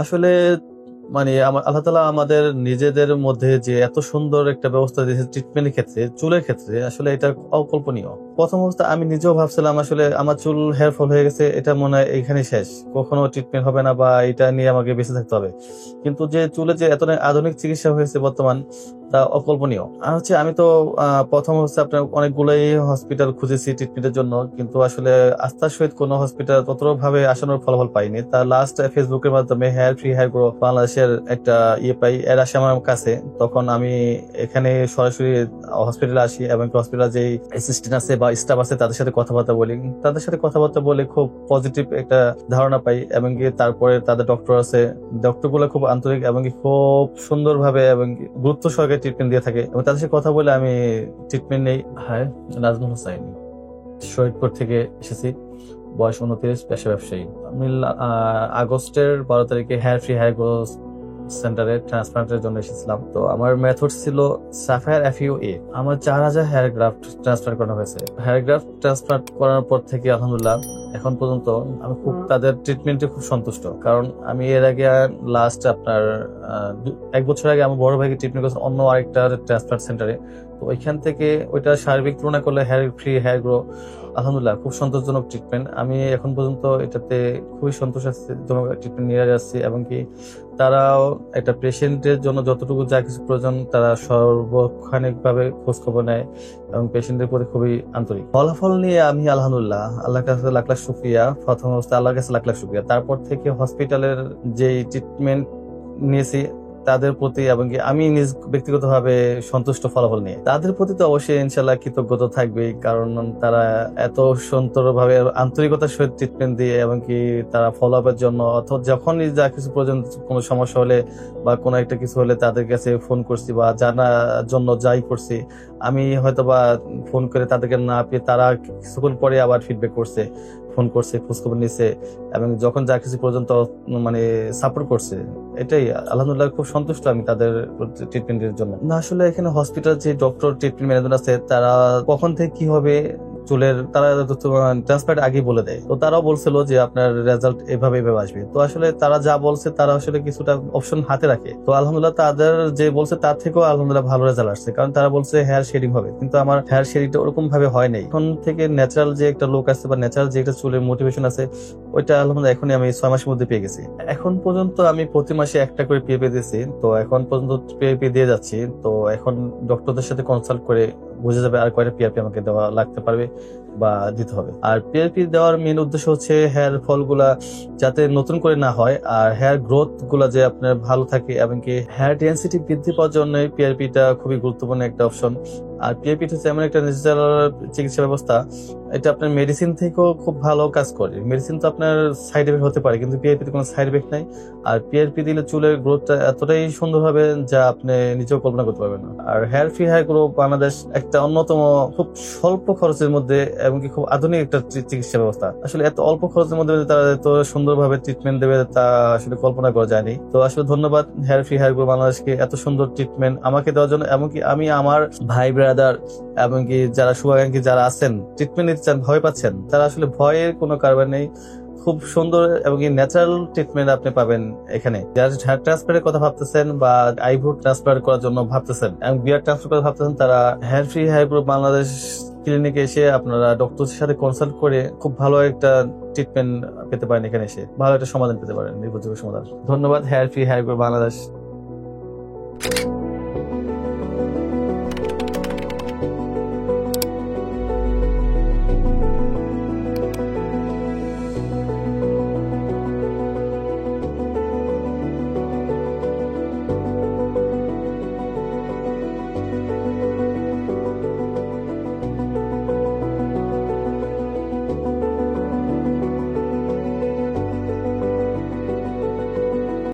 আসলে মানে আল্লাহ তাআলা আমাদের নিজেদের মধ্যে যে এত সুন্দর একটা ব্যবস্থা দিয়েছে ট্রিটমেন্টের ক্ষেত্রে, চুলের ক্ষেত্রে, আসলে এটা অকল্পনীয়। প্রথম অবস্থায় আমি নিজেও ভাবছিলাম আসলে আমার চুল হেয়ার ফল হয়ে গেছে, এটা মনে হয় এইখানে শেষ, কখনো ট্রিটমেন্ট হবে না বা এটা নিয়ে আমাকে বেঁচে থাকতে হবে। কিন্তু যে চুলে যে এত আধুনিক চিকিৎসা হয়েছে বর্তমান, তা অকল্পনীয়। আর হচ্ছে আমি তো প্রথম হচ্ছে আপনার অনেকগুলোই হসপিটাল খুঁজেছি ট্রিটমেন্টের জন্য, কিন্তু আসলে আস্থার সহিত কোনো হসপিটাল ততটা ভাবে আসানোর ফলাফল পাইনি। তার লাস্ট ফেসবুকের মাধ্যমে হেয়ার ফ্রি হেয়ার গ্রো বাংলাদেশের একটা পাই, এর আসে আমার কাছে। তখন আমি এখানে সরাসরি হসপিটালে আসি এবং হসপিটাল যে অ্যাসিস্ট্যান্ট আছে বা স্টাফ আছে তাদের সাথে কথাবার্তা বলি। তাদের সাথে কথাবার্তা বলে খুব পজিটিভ একটা ধারণা পাই, এবং কি তারপরে তাদের ডক্টর আছে, ডক্টর গুলো খুব আন্তরিক এবং কি খুব সুন্দরভাবে এবং গুরুত্ব সহকারে ট্রিটমেন্ট দিয়ে থাকে, এবং তাদের সাথে কথা বলে আমি ট্রিটমেন্ট নেই। হ্যাঁ, নাজমুল হোসাইন, শহীদপুর থেকে এসেছি, বয়স 29, পেশা ব্যবসায়ী। আমি আগস্টের 12 তারিখে হেয়ার ফ্রি হেয়ার গ্রো সেন্টারে ট্রান্সপ্লান্টের জন্য এসেছিলাম। তো আমার মেথড ছিল সাফায়ার FUA। আমার 4000 হেয়ার গ্রাফট ট্রান্সপ্লান্ট করা হয়েছে। হেয়ার গ্রাফট ট্রান্সপ্লান্ট করার পর থেকে আলহামদুলিল্লাহ এখন পর্যন্ত আমি খুব তাদের ট্রিটমেন্টে খুব সন্তুষ্ট। কারণ আমি এর আগে লাস্ট আপনার 1 বছর আগে আমার বড় ভাইকে ট্রিটমেন্ট করেছি অন্য আরেকটা ট্রান্সপ্লান্ট সেন্টারে। তো ওইখান থেকে ওইটা সার্বিক তুলনা করলে হেয়ার ফ্রি হেয়ার গ্রো আলহামদুলিল্লাহ খুব সন্তোষজনক ট্রিটমেন্ট। আমি এখন পর্যন্ত এটাতে খুবই সন্তোষজনক ট্রিটমেন্ট নিয়ে যাচ্ছি, এবং কি তারাও একটা পেশেন্টের জন্য যতটুকু যা কিছু প্রয়োজন তারা সর্বক্ষণিকভাবে খোঁজ খবর নেয় এবং পেশেন্টের প্রতি খুবই আন্তরিক। ফলাফল নিয়ে আমি আলহামদুলিল্লাহ আল্লাহর কাছে লাখ লাখ শুকরিয়া। প্রথম অবস্থায় আল্লাহর কাছে লাখ লাখ শুকরিয়া। তারপর থেকে হসপিটালের যে ট্রিটমেন্ট নিয়েছি তাদের প্রতি, এবং আমি নিজ ব্যক্তিগতভাবে সন্তুষ্ট ফলাফল নিয়ে। তাদের প্রতি তো অবশ্যই ইনশাল্লাহ কৃতজ্ঞতা থাকবে, কারণ তারা এত সুন্দরভাবে আন্তরিকতার সহিত ট্রিটমেন্ট দিয়ে, এবং কি তারা ফলো আপের জন্য অথবা যখনই যা কিছু প্রয়োজন, কোনো সমস্যা হলে বা কোনো একটা কিছু হলে তাদের কাছে ফোন করছি বা জানার জন্য যাই করছি, আমি হয়তো বা ফোন করে তাদেরকে না পেয়ে তারা কিছুক্ষণ পরে আবার ফিডব্যাক করছে, ফোন করছে, খোঁজখবর নিছে, এবং যখন যা কিছু পর্যন্ত মানে সাপোর্ট করছে। এটাই আলহামদুলিল্লাহ খুব সন্তুষ্ট আমি তাদের ট্রিটমেন্টের জন্য। না আসলে এখানে হসপিটাল যে ডক্টর ট্রিটমেন্ট ম্যানেজার আছে তারা কখন থেকে কি হবে চুলের, তারা ট্রান্সপ্লান্ট আগে বলে দেয়। তো তারাও বলছিল যে আপনার রেজাল্ট এভাবে আসবে। তো আসলে তারা যা বলছে তারা আসলে কিছুটা অপশন হাতে রাখে। তো আলহামদুলিল্লাহ তাদের যে বলছে তার থেকেও আলহামদুলিল্লাহ ভালো রেজাল্ট আসছে, কারণ তারা বলছে হেয়ার শেডিং হবে, কিন্তু আমার হেয়ার শেডিংটা ওরকম ভাবে হয় নাই। এখন থেকে ন্যাচারাল যে একটা লুক আছে বা ন্যাচারাল যে একটা চুলের মোটিভেশন আছে, ওইটা আলহামদুলিল্লাহ এখনই আমি 6 মাসের মধ্যে পেয়ে গেছি। এখন পর্যন্ত আমি প্রতি মাসে একটা করে PAP দিয়েছি। তো এখন পর্যন্ত PAP দিয়ে যাচ্ছি। তো এখন ডক্টরদের সাথে কনসাল্ট করে বোঝা যাবে আর কয়টা PAP আমাকে দেওয়া লাগতে পারবে বা দিতে হবে। আর PAP দেওয়ার মেন উদ্দেশ্য হচ্ছে হেয়ার ফল গুলা যাতে নতুন করে না হয়, আর হেয়ার গ্রোথ গুলা যে আপনার ভালো থাকে, এবং কি হেয়ার ডেন্সিটি বৃদ্ধি পাওয়ার জন্য PAP-টা খুবই গুরুত্বপূর্ণ একটা অপশন। আর PAP হচ্ছে এমন একটা ন্যাচারাল চিকিৎসা ব্যবস্থা, এটা আপনার মেডিসিন থেকেও খুব ভালো কাজ করে। মেডিসিন তো আপনার সাইড এফেক্ট হতে পারে, কিন্তু PAP তে কোনো সাইড এফেক্ট নাই। আর PAP দিলে চুলের গ্রোথটা এতটাই সুন্দর হবে যা আপনি নিজেও কল্পনা করতে পারবেন না। আর hair free hair grow Bangladesh একটা অন্যতম খুব স্বল্প খরচের মধ্যে এবং কি খুব আধুনিক একটা চিকিৎসা ব্যবস্থা। আসলে এত অল্প খরচের মধ্যে তারা এত সুন্দরভাবে ট্রিটমেন্ট দেবে তা আসলে কল্পনা করা যায়নি। তো আসলে ধন্যবাদ হেয়ার ফ্রি হেয়ার গ্রো বাংলাদেশকে এত সুন্দর ট্রিটমেন্ট আমাকে দেওয়ার জন্য। এমনকি আমি আমার ভাই ব্রাদার এবং কি যারা শুভাকাঙ্ক্ষী যারা আছেন ট্রিটমেন্ট নিতে চান, ভয় পাচ্ছেন, তারা আসলে ভয়ের কোনো কারবার নেই। খুব সুন্দর এবং ন্যাচারাল ট্রিটমেন্ট আপনি পাবেন এখানে। যারা হেয়ার ট্রান্সপ্লান্টের কথা ভাবতেছেন বা আইব্রো ট্রান্সপ্লান্ট করার জন্য ভাবতেছেন এবং বিয়ার ট্রান্সপ্লান্ট কথা ভাবতেছেন, তারা hair free hair grow Bangladesh ক্লিনিকে এসে আপনারা ডক্টরের সাথে কনসাল্ট করে খুব ভালো একটা ট্রিটমেন্ট পেতে পারেন। এখানে এসে ভালো একটা সমাধান পেতে পারেন, নির্ভরযোগ্য সমাধান। ধন্যবাদ hair free hair grow Bangladesh.